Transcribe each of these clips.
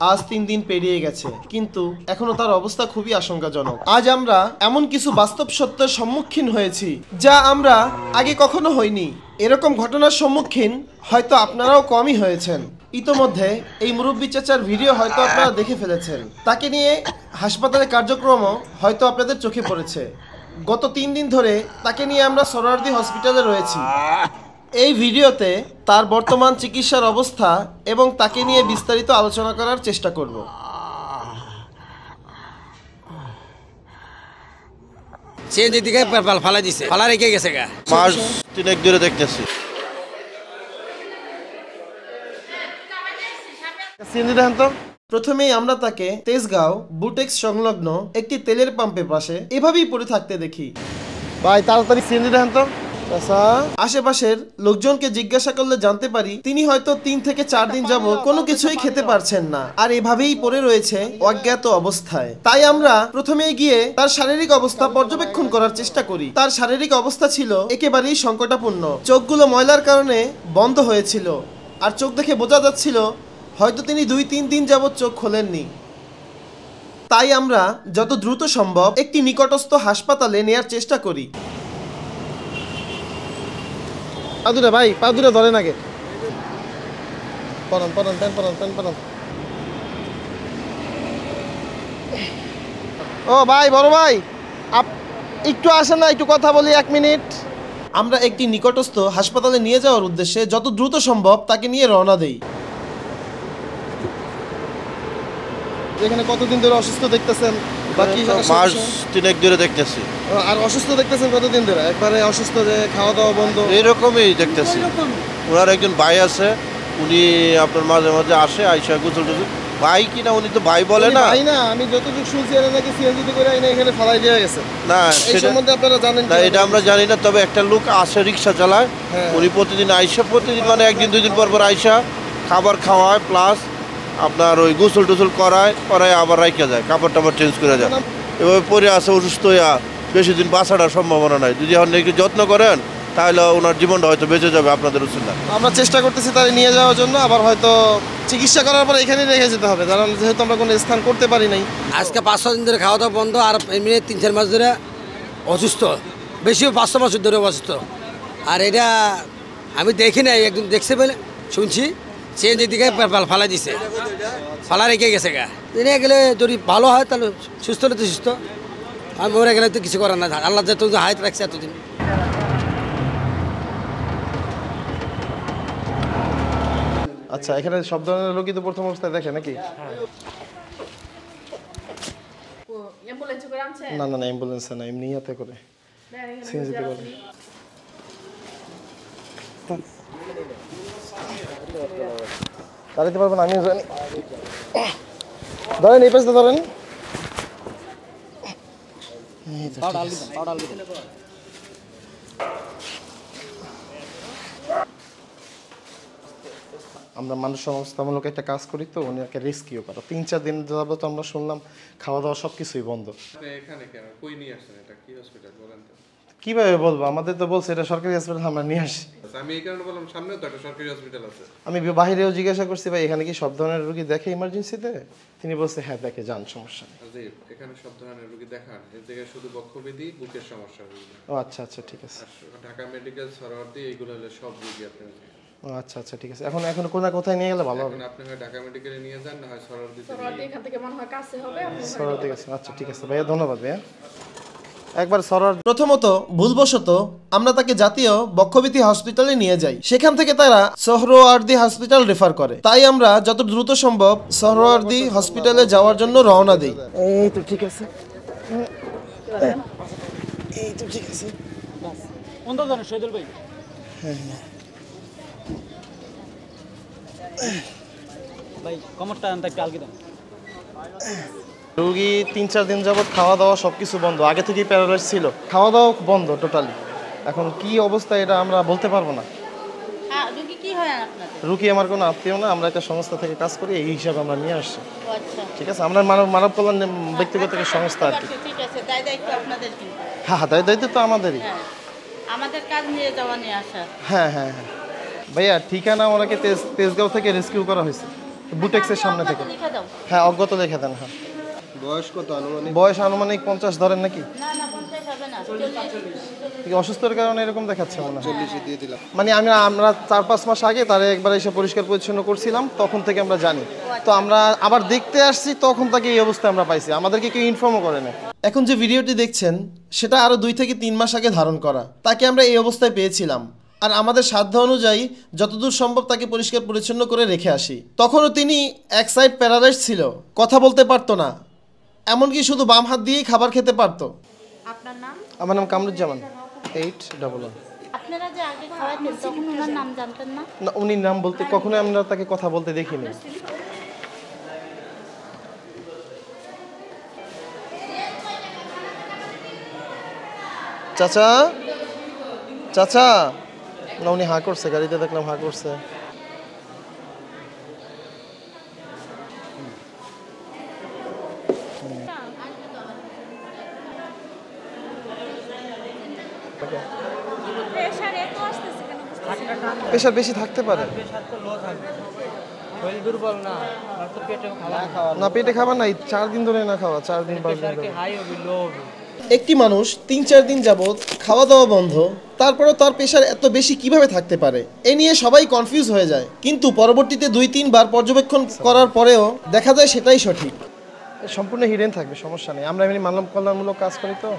আজ 3 দিন পেরিয়ে গেছে, কিন্তু এখনো তার অবস্থা খুবই আশঙ্কাজনক। আজ আমরা এমন কিছু বাস্তব সত্যের সম্মুখীন হয়েছি যা আমরা আগে কখনো হইনি। এরকম ঘটনার সম্মুখীন হয়তো আপনারাও কমই হয়েছেন। ইতোমধ্যে এই মুরব্বী চাচার ভিডিও হয়তো আপনারা দেখে ফেলেছেন। তাকে নিয়ে হাসপাতালে কার্যক্রমও হয়তো আপনাদের চোখে পড়েছে। গত 3 দিন ধরে তাকে নিয়ে আমরা সোহরাওয়ার্দী হসপিটালে রয়েছি। এই ভিডিওতে তার বর্তমান চিকিৎসার অবস্থা এবং তাকে নিয়ে বিস্তারিত আলোচনা করার চেষ্টা করব। সে যেদিকে ফালা দিছে, ফালা রেখে গেছে গা। মাস 3 ধরে দেখতেছি। প্রথমেই আমরা তাকে তেজগাঁও বুটেক্স সংলগ্ন একটি তেলের পাম্পের পাশে এভাবেই পড়ে থাকতে দেখি। ভাই তাড়াতাড়ি সিএনজি দেন তো। আশেপাশের লোকজনকে জিজ্ঞাসা করলে জানতে পারি তিনি হয়তো 3 থেকে 4 দিন যাবত কোনো কিছুই খেতে পারছেন না, আর এভাবেই পড়ে রয়েছে অজ্ঞাত অবস্থায়। তাই আমরা প্রথমে গিয়ে তার শারীরিক অবস্থা পর্যবেক্ষণ করার চেষ্টা করি। তার শারীরিক অবস্থা ছিল একেবারেই সংকটাপূর্ণ। চোখগুলো ময়লার কারণে বন্ধ হয়েছিল, আর চোখ দেখে বোঝা যাচ্ছিল হয়তো তিনি 2-3 দিন যাবত চোখ খোলেননি। তাই আমরা যত দ্রুত সম্ভব একটি নিকটস্থ হাসপাতালে নেয়ার চেষ্টা করি। পাদুরা ভাই, পাদুরা ধরেন আগে। পরন পরন পেন পরন পেন পরন। ও ভাই, বড় ভাই, একটু আসেন না, একটু কথা বলি 1 মিনিট। আমরা একটি নিকটস্থ হাসপাতালে নিয়ে যাওয়ার উদ্দেশ্যে যত দ্রুত সম্ভব তাকে নিয়ে রওনা দেই। এখানে কতদিন ধরে অসুস্থ দেখতেছেন? বাকি মাস 3 ধরে দেখতেছি। আর অসুস্থ দেখতেছেন কতদিন ধরে? একবারে অসুস্থ, যে খাওয়া দাওয়া বন্ধ? এরকমই দেখতেছি। ওনার একজন ভাই আছে, উনি আপনার মাঝে মাঝে আসে, আইসা গোসল টোসল। ভাই কিনা, উনি তো ভাই বলে না। ভাই না, আমি যতটুকু শুনছি এরা নাকি সিএনজি করে আইনা এখানে ফালাই দিয়ে গেছে। না, এই সম্বন্ধে আপনারা জানেন না? এটা আমরা জানি না, তবে একটা লোক আসে রিক্সা চালায়। উনি প্রতিদিন আইসা, প্রতিদিন মানে 1-2 দিন পর পর আইসা খাবার খাওয়ায়, প্লাস আপনার ওই গোসল টোসল করায় আবার রাইখা যায়, কাপড় টাপড় চেঞ্জ করে যায়। এভাবে পরে আসে অসুস্থ হইয়া, বেশি দিন বাঁচাটার সম্ভাবনা নাই। যদি আপনি একটু যত্ন করেন তাহলে ওনার জীবনটা হয়তো বেঁচে যাবে আপনাদের উচিত না। আমরা চেষ্টা করতেছি তাকে নিয়ে যাওয়ার জন্য, আবার হয়তো চিকিৎসা করার পর এখানেই রেখে যেতে হবে, কারণ যেহেতু আমরা কোনো স্থান করতে পারি নাই। আজকে 5-6 দিন ধরে খাওয়া দাওয়া বন্ধ, আর এমনি 3-4 মাস ধরে অসুস্থ, বেশি 5-6 মাস ধরে অসুস্থ। আর এটা আমি দেখি নাই, একদম দেখছে বলে শুনছি সে যেদিকে ফালা দিছে, ফালা রেখে গেছে গা। তিনি গেলে যদি ভালো হয় তাহলে সুস্থ হলে তো সুস্থ, আর মরে গেলে তো কিছু করার না। আল্লাহ যত হায়াত রাখছে এতদিন। আচ্ছা, এখানে সব ধরনের রোগী তো প্রথম অবস্থায় দেখে নাকি? না না না, অ্যাম্বুলেন্সে না, এমনি ইয়াতে করে, সিএনজিতে করে। দাঁড়াতে পারবেন? আমিও জানি। ধরেন এই পাশে ধরেন। আমরা মানুষ সংস্থামূলক একটা কাজ করি, তো ওনাকে রেস্কিউ করা। 3-4 দিন যাবত আমরা শুনলাম খাওয়া দাওয়া সবকিছুই বন্ধ। এখানে কেন কই নিয়ে আসছেন? এটা কি হসপিটাল বলেন তো? কিভাবে বলবো, আমাদের তো বলছে এটা সরকারি হসপিটাল, আমরা নিয়ে আসি। আমি এই কারণে বললাম, সামনেও তো একটা সরকারি হসপিটাল আছে। আমি বাহিরেও জিজ্ঞাসা করছি, ভাই এখানে কি সব ধরনের রোগী দেখে ইমার্জেন্সিতে? তিনি বলছে হ্যাঁ দেখে, যান, সমস্যা নেই। জি, এখানে সব ধরনের রোগী দেখান। এই জায়গায় শুধু বক্ষব্যাধি, বুকের সমস্যা রোগী। ও আচ্ছা আচ্ছা, ঠিক আছে। ঢাকা মেডিকেল, সোহরাওয়ার্দী, এইগুলো হলো সব রোগী আপনার। ও আচ্ছা আচ্ছা, ঠিক আছে। এখন কোথায় নিয়ে গেলে ভালো হবে? আপনি হয় ঢাকা মেডিকেলে নিয়ে যান, না হয় সোহরাওয়ার্দীতে। এখান থেকে মনে হয় কাছে হবে। সোহরাওয়ার্দী কাছে? আচ্ছা ঠিক আছে ভাইয়া, ধন্যবাদ ভাইয়া। একবার সোহরাওয়ার্দী। প্রথমত ভুলবশত আমরা তাকে জাতীয় বক্ষব্যাধি হসপিটালে নিয়ে যাই, সেখান থেকে তারা সোহরাওয়ার্দী হসপিটাল রেফার করে। তাই আমরা যত দ্রুত সম্ভব সোহরাওয়ার্দী হসপিটালে যাওয়ার জন্য রওনা দিই। এই তো ঠিক আছে, এই তো ঠিক আছে। রোগী 3-4 দিন যাবত খাওয়া দাওয়া সবকিছু বন্ধ, আগে থেকেই প্যারালাইজ ছিল, খাওয়া দাওয়া বন্ধ টোটালি। এখন কি অবস্থা এটা আমরা বলতে পারবো না। রুগী আমার কোনো আত্মীয় না, আমরা একটা সংস্থা থেকে কাজ করি, এই হিসাবে আমরা নিয়ে আসছি। ঠিক আছে, আমরা মানব কল্যাণ ব্যক্তিগত সংস্থা আর কি। হ্যাঁ হ্যাঁ, দায়িত্ব তো আমাদেরই। আমাদের কাজ নিয়ে যাওয়া নিয়ে আসা। হ্যাঁ হ্যাঁ হ্যাঁ ভাইয়া, ঠিকানা ওনাকে তেজগাঁও থেকে রেস্কিউ করা হয়েছে। বুটেক্সের সামনে থেকে। লিখে দাও। হ্যাঁ অজ্ঞাত লিখে দেন। হ্যাঁ বয়স কত আনুমানিক? বয়স আনুমানিক 50 ধরেন নাকি? না না 50 হবে না 40। কি অসুস্থতার কারণে এরকম দেখাচ্ছে মনে হয়। 40 দিয়ে দিলাম। মানে আমরা 4-5 মাস আগে তারে একবার এসে পরিষ্কার পরিচ্ছন্ন করছিলাম, তখন থেকে আমরা জানি। তো আমরা আবার দেখতে আসছি, তখন থেকে এই অবস্থা আমরা পাইছি, আমাদেরকে কেউ ইনফর্মও করে না। এখন যে ভিডিওটি দেখছেন সেটা আরও 2 থেকে 3 মাস আগে ধারণ করা। তাকে আমরা এই অবস্থায় পেয়েছিলাম, আর আমাদের সাধ্য অনুযায়ী যতদূর সম্ভব তাকে পরিষ্কার পরিচ্ছন্ন করে রেখে আসি। তখনও তিনি এক সাইড প্যারালাইজড ছিল, কথা বলতে পারতো না, এমনকি শুধু বাম হাত দিয়েই খাবার খেতে পারতো। আপনার নাম? আমার নাম কামরুজ্জামান। 811। আপনারা যে আগে খাওয়াতেন তখন ওনার নাম জানতেন না? না, উনি নাম বলতে কখনোই আমরা তাকে কথা বলতে দেখিনি। চাচা চাচা, না উনি হাঁ করছে, গাড়িতে দেখলাম হাঁ করছে। প্রেশার বেশি থাকতে পারে। না পেটে খাবার নাই, 4 দিন ধরে না খাওয়া, 4 দিন 5 দিন ধরে। একটি মানুষ 3-4 দিন যাবত খাওয়া দাওয়া বন্ধ, তারপরেও তার প্রেশার এত বেশি কিভাবে থাকতে পারে, এ নিয়ে সবাই কনফিউজ হয়ে যায়। কিন্তু পরবর্তীতে 2-3 বার পর্যবেক্ষণ করার পরেও দেখা যায় সেটাই সঠিক। সম্পূর্ণ হিডেন থাকবে, সমস্যা নেই। আমরা এমনি মানব কল্যাণমূলক কাজ করি, তো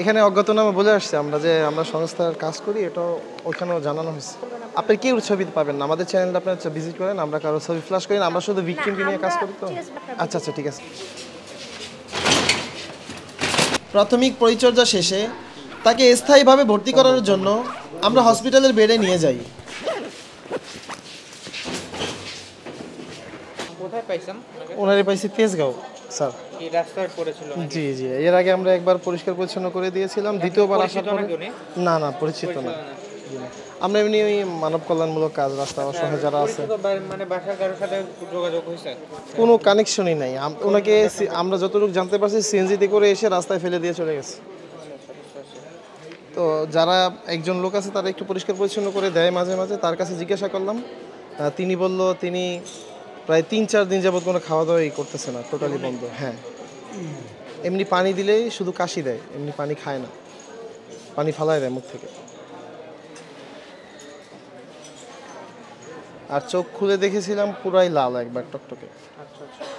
এখানে অজ্ঞাতনামা বলে আসছে আমরা যে আমরা সংস্থার কাজ করি, এটাও ওইখানেও জানানো হয়েছে। আপনি কি ছবি পাবেন না, আমাদের চ্যানেলটা আপনার ভিজিট করেন, আমরা কারো ছবি ফ্ল্যাশ করি না, আমরা শুধু ভিকটিমকে নিয়ে কাজ করি। তো আচ্ছা আচ্ছা ঠিক আছে। প্রাথমিক পরিচর্যা শেষে তাকে স্থায়ীভাবে ভর্তি করার জন্য আমরা হসপিটালের বেডে নিয়ে যাই। কোথায় পাইছেন? ওনারে পাইছি তেজগাঁও স্যার। কি রাস্তায় পড়েছিল? জি জি, এর আগে আমরা একবার পরিষ্কার পরিচ্ছন্ন করে দিয়েছিলাম, দ্বিতীয়বার আসার পরে না না পরিচিত না। আমরা এমনি ওই মানব কল্যাণমূলক কাজ, রাস্তা অসহায় যারা আছে। মানে বাসার কারোর সাথে যোগাযোগ হয়েছে? কোনো কানেকশনই নাই। ওনাকে আমরা যতটুকু জানতে পারছি সিএনজিতে করে এসে রাস্তায় ফেলে দিয়ে চলে গেছে। তো যারা একজন লোক আছে তারা একটু পরিষ্কার পরিচ্ছন্ন করে দেয় মাঝে মাঝে, তার কাছে জিজ্ঞাসা করলাম, তিনি বলল তিনি প্রায় 3-4 দিন যাবত কোনো খাওয়া দাওয়াই করতেছে না, টোটালি বন্ধ। হ্যাঁ, এমনি পানি দিলেই শুধু কাশি দেয়, এমনি পানি খায় না, পানি ফালায় দেয় মুখ থেকে। আর চোখ খুলে দেখেছিলাম পুরাই লাল একবার টকটকে।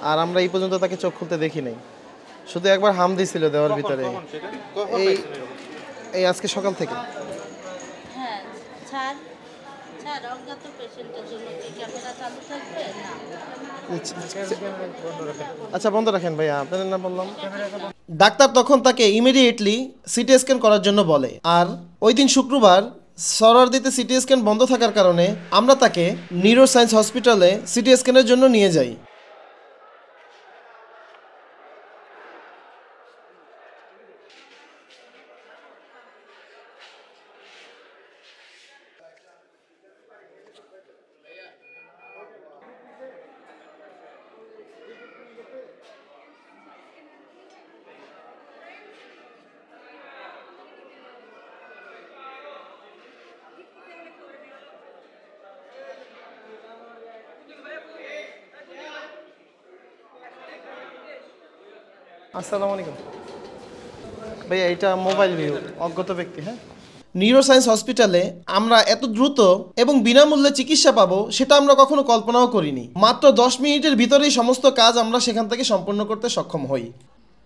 আর আমরা এই পর্যন্ত তাকে চোখ খুলতে দেখি নাই, শুধু একবার হাম দিছিল দেওয়ার ভিতরে। এই আজকে সকাল থেকে। হ্যাঁ স্যার, স্যার অজ্ঞাত পেশেন্টের জন্য কি ক্যামেরা চালু থাকবে? না আচ্ছা বন্ধ রাখেন ভাইয়া, আপনাদের নাম বললাম। ডাক্তার তখন তাকে ইমিডিয়েটলি সিটি স্ক্যান করার জন্য বলে। আর ওই দিন শুক্রবার সরারদিতে সিটি স্ক্যান বন্ধ থাকার কারণে আমরা তাকে নিউরো সায়েন্স হসপিটালে সিটি স্ক্যানের জন্য নিয়ে যাই। আসসালামু আলাইকুম ভাইয়া, এটা মোবাইল ভিউ, অজ্ঞাত ব্যক্তি। হ্যাঁ, নিউরো সায়েন্স হসপিটালে আমরা এত দ্রুত এবং বিনামূল্যে চিকিৎসা পাবো সেটা আমরা কখনো কল্পনাও করিনি। মাত্র 10 মিনিটের ভিতরেই সমস্ত কাজ আমরা সেখান থেকে সম্পূর্ণ করতে সক্ষম হই।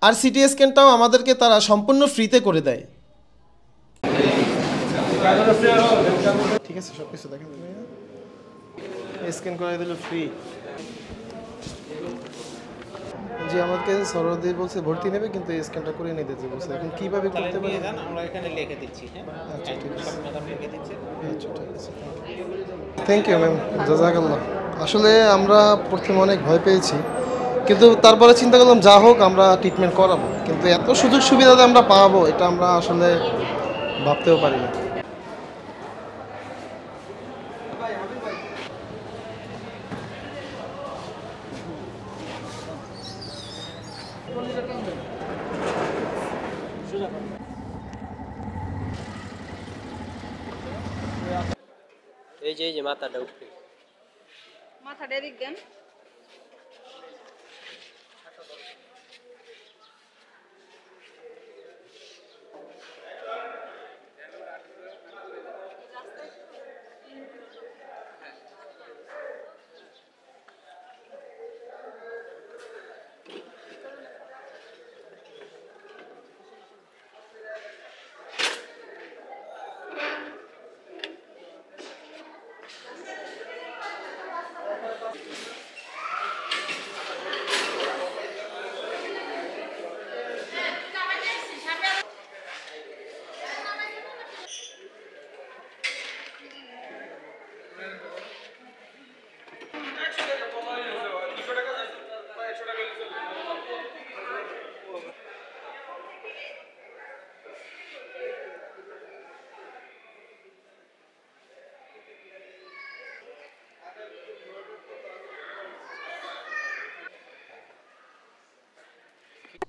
আর সিটি স্ক্যানটাও আমাদেরকে তারা সম্পূর্ণ ফ্রিতে করে দেয়। ঠিক আছে, সব কিছু দেখেন, স্ক্যান করে দিল ফ্রি। জি, আমাকে সরদি বলছে ভর্তি নেবে, কিন্তু এই স্ক্যানটা করে নিতে বলছে। এখন কিভাবে করতে পারি আমরা এখানে লিখে দিচ্ছি। হ্যাঁ আচ্ছা ঠিক আছে, লিখে দিচ্ছি। আচ্ছা ঠিক আছে, থ্যাংক ইউ ম্যাম, জাযাকাল্লাহ। আসলে আমরা প্রথমে অনেক ভয় পেয়েছি, কিন্তু তারপরে চিন্তা করলাম যা হোক আমরা ট্রিটমেন্ট করাবো, কিন্তু এত সুযোগ সুবিধা আমরা পাবো এটা আমরা আসলে ভাবতেও পারি না। এই যে মাথাটা উঠবে, মাথাটা এদিক দেন।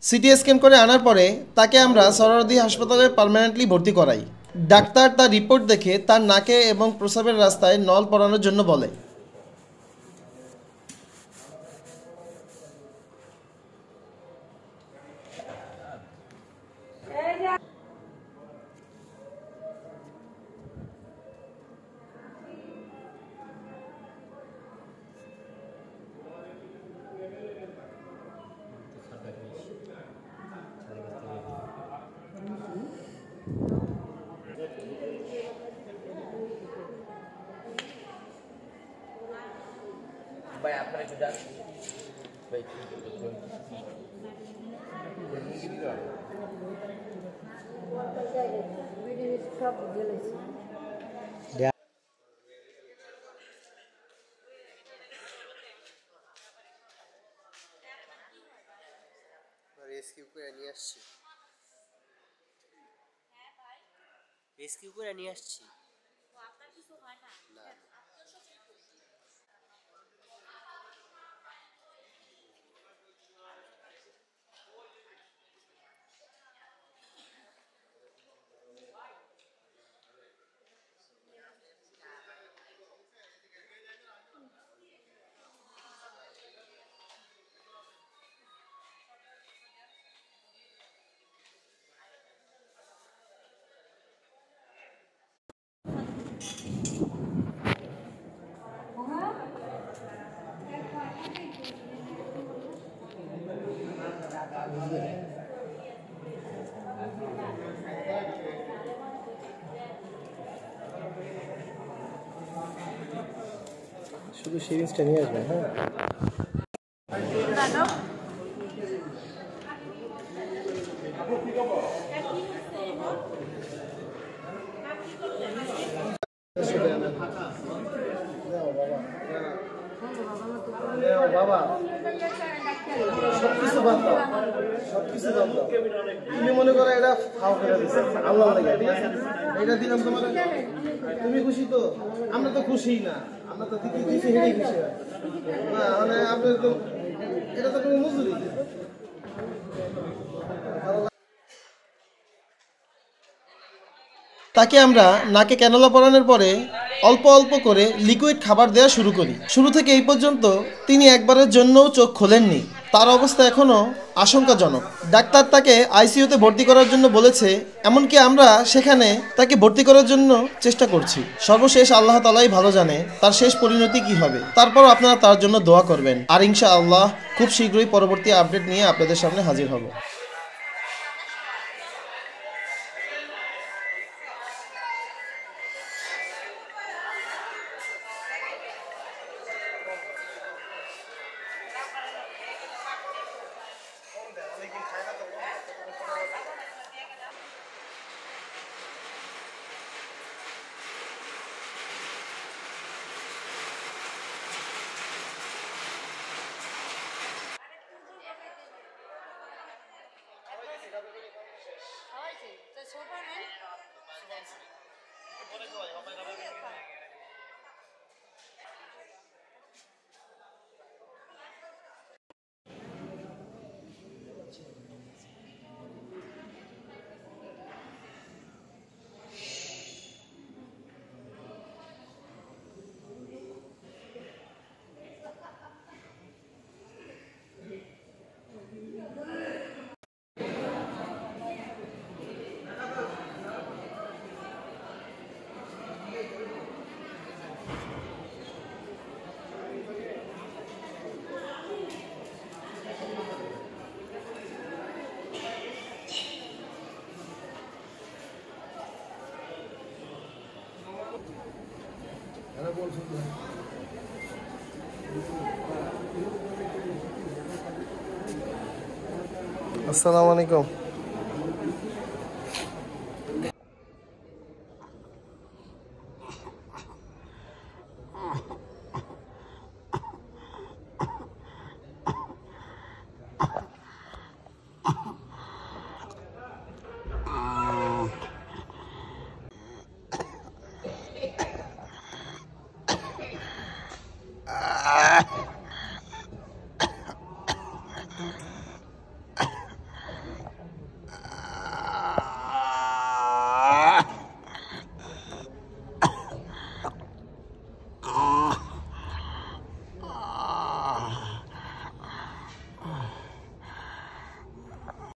সিটি স্ক্যান করে আনার পরে তাকে আমরা সরোয়ার্দী হাসপাতালে পার্মানেন্টলি ভর্তি করাই। ডাক্তার তার রিপোর্ট দেখে তার নাকে এবং প্রস্রাবের রাস্তায় নল পরানোর জন্য বলে। রেস্কিউ করে নিয়ে আসছি। শুধু সিরিঞ্জটা নিয়ে আসবেন। হ্যাঁ, বাবা সবকিছু বাদ দাও, সবকিছু বাদ দাও। তুমি মনে করো এটা খাও করে দিচ্ছে আল্লাহ লাগে, ঠিক আছে? এটা দিলাম তোমার, তুমি খুশি তো? আমরা তো খুশি না, আমরা তো দিতে দিচ্ছি হেঁটেই খুশি হয় না। মানে আপনার তো এটা তো কোনো মজুরি। তাকে আমরা নাকে ক্যানোলা পরানোর পরে অল্প অল্প করে লিকুইড খাবার দেওয়া শুরু করি। শুরু থেকে এই পর্যন্ত তিনি একবারের জন্যও চোখ খোলেননি। তার অবস্থা এখনও আশঙ্কাজনক। ডাক্তার তাকে আইসিইউতে ভর্তি করার জন্য বলেছে, এমনকি আমরা সেখানে তাকে ভর্তি করার জন্য চেষ্টা করছি। সর্বশেষ আল্লাহ তাআলাই ভালো জানে তার শেষ পরিণতি কি হবে। তারপর আপনারা তার জন্য দোয়া করবেন। আর ইনশাআল্লাহ খুব শীঘ্রই পরবর্তী আপডেট নিয়ে আপনাদের সামনে হাজির হব। আসসালামু আলাইকুম।